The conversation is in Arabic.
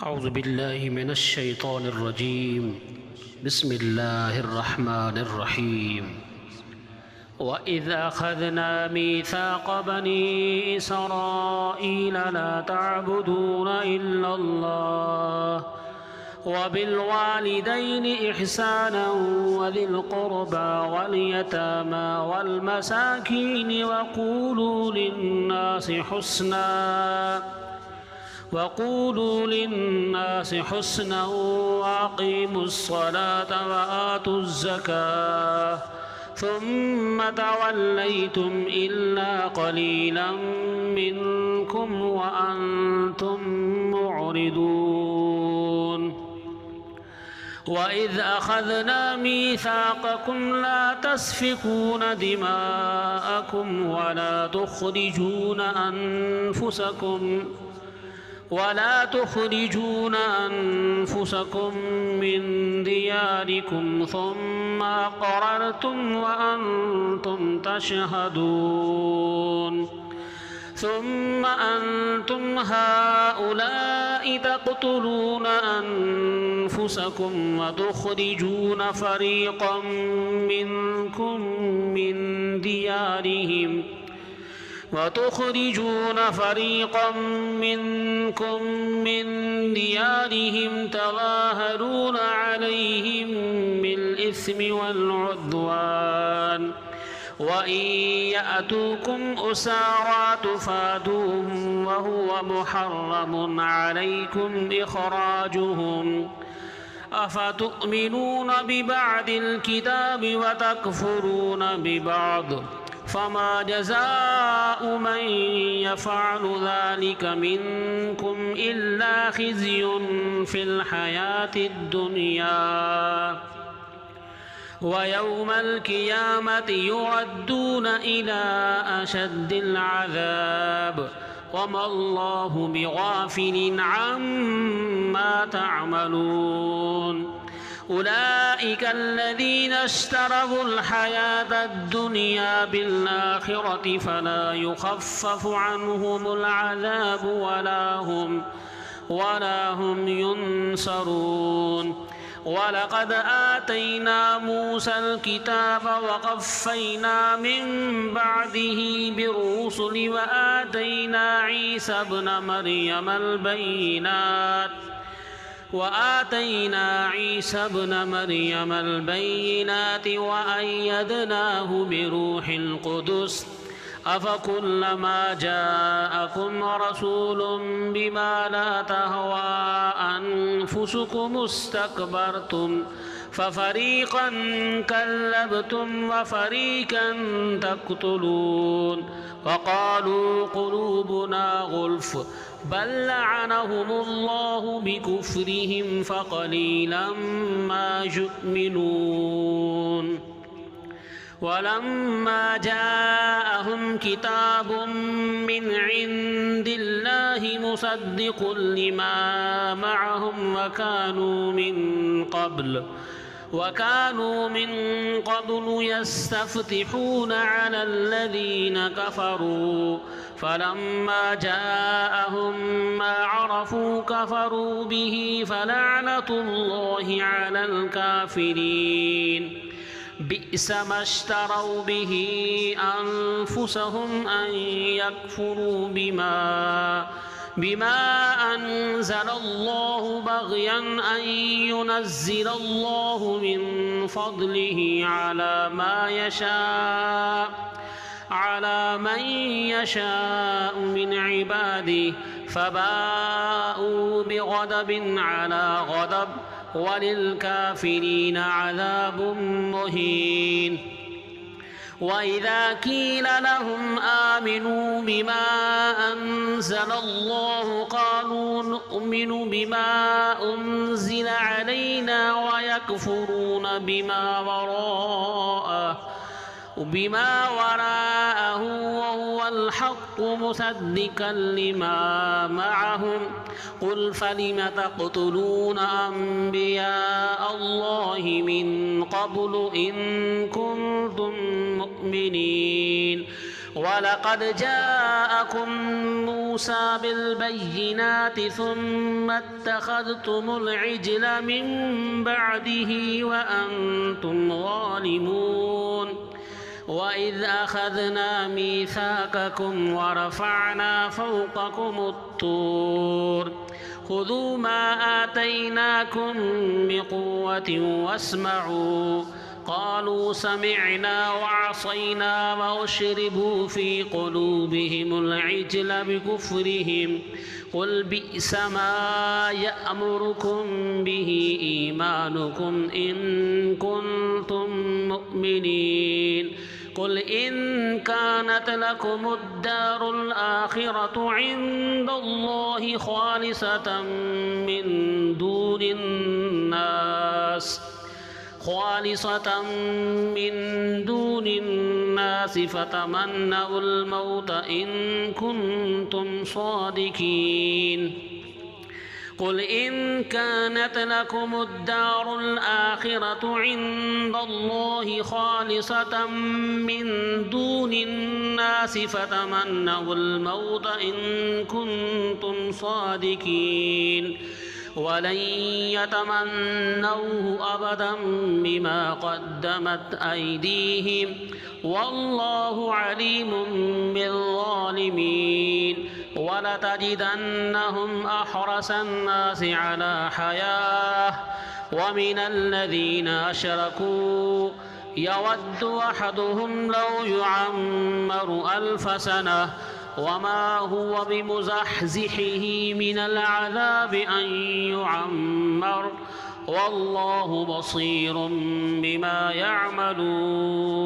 أعوذ بالله من الشيطان الرجيم بسم الله الرحمن الرحيم وإذ أخذنا ميثاق بني إسرائيل لا تعبدون إلا الله وبالوالدين إحسانا وذي القربى واليتامى والمساكين وقولوا للناس حسنا وأقيموا الصلاة وآتوا الزكاة ثم توليتم إلا قليلا منكم وأنتم معرضون وإذ أخذنا ميثاقكم لا تسفكون دماءكم ولا تخرجون أنفسكم من دياركم ثم أقررتم وأنتم تشهدون ثم أنتم هؤلاء تقتلون أنفسكم وتخرجون فريقا منكم من ديارهم تظاهرون عليهم بالإثم والعدوان وإن يأتوكم أسارى تفادوهم وهو محرم عليكم إخراجهم أفتؤمنون ببعض الكتاب وتكفرون ببعض فما جزاء من يفعل ذلك منكم إلا خزي في الحياة الدنيا ويوم القيامة يردون إلى أشد العذاب وما الله بغافل عما تعملون أولئك الذين اشتروا الحياة الدنيا بالآخرة فلا يخفف عنهم العذاب ولا هم ينصرون ولقد آتينا موسى الكتاب وقفينا من بعده بالرسل وآتينا عيسى ابن مريم البينات وأيدناه بروح القدس أفكلما جاءكم رسول بما لا تهوى أنفسكم استكبرتم ففريقا كذبتم وفريقا تقتلون وقالوا قلوبنا غلف بل لعنهم الله بكفرهم فقليلا ما يؤمنون ولما جاءهم كتاب من عند الله مصدق لما معهم وكانوا من قبل يستفتحون على الذين كفروا فلما جاءهم ما عرفوا كفروا به فلعنة الله على الكافرين بئس ما اشتروا به أنفسهم أن يكفروا بما أنزل الله بغيا أن ينزل الله من فضله على من يشاء من عباده فباءوا بغضب على غضب وللكافرين عذاب مهين وإذا قيل لهم آمنوا بما أنزل الله قالوا نؤمن بما أنزل علينا ويكفرون بما وراءه وهو الحق مصدقا لما معهم قل فلم تقتلون أنبياء الله من قبل إن كنتم مؤمنين ولقد جاءكم موسى بالبينات ثم اتخذتم العجل من بعده وأنتم ظالمون وإذ أخذنا ميثاقكم ورفعنا فوقكم الطور خذوا ما آتيناكم بقوة واسمعوا قالوا سمعنا وعصينا وأشربوا في قلوبهم العجل بكفرهم قل بئس ما يأمركم به إيمانكم إن كنتم مؤمنين قل إن كانت لكم الدار الآخرة عند الله خالصة من دون الناس فتمنوا الموت إن كنتم صادقين قل إن كانت لكم الدار الآخرة عند الله خالصة من دون الناس فتمنوا الموت إن كنتم صادقين ولن يتمنوه أبدا بما قدمت أيديهم والله عليم بالظالمين ولتجدنهم أحرص الناس على حياة ومن الذين أشركوا يود أحدهم لو يعمر 1000 سنة وما هو بمزحزحه من العذاب أن يعمر والله بصير بما يعملون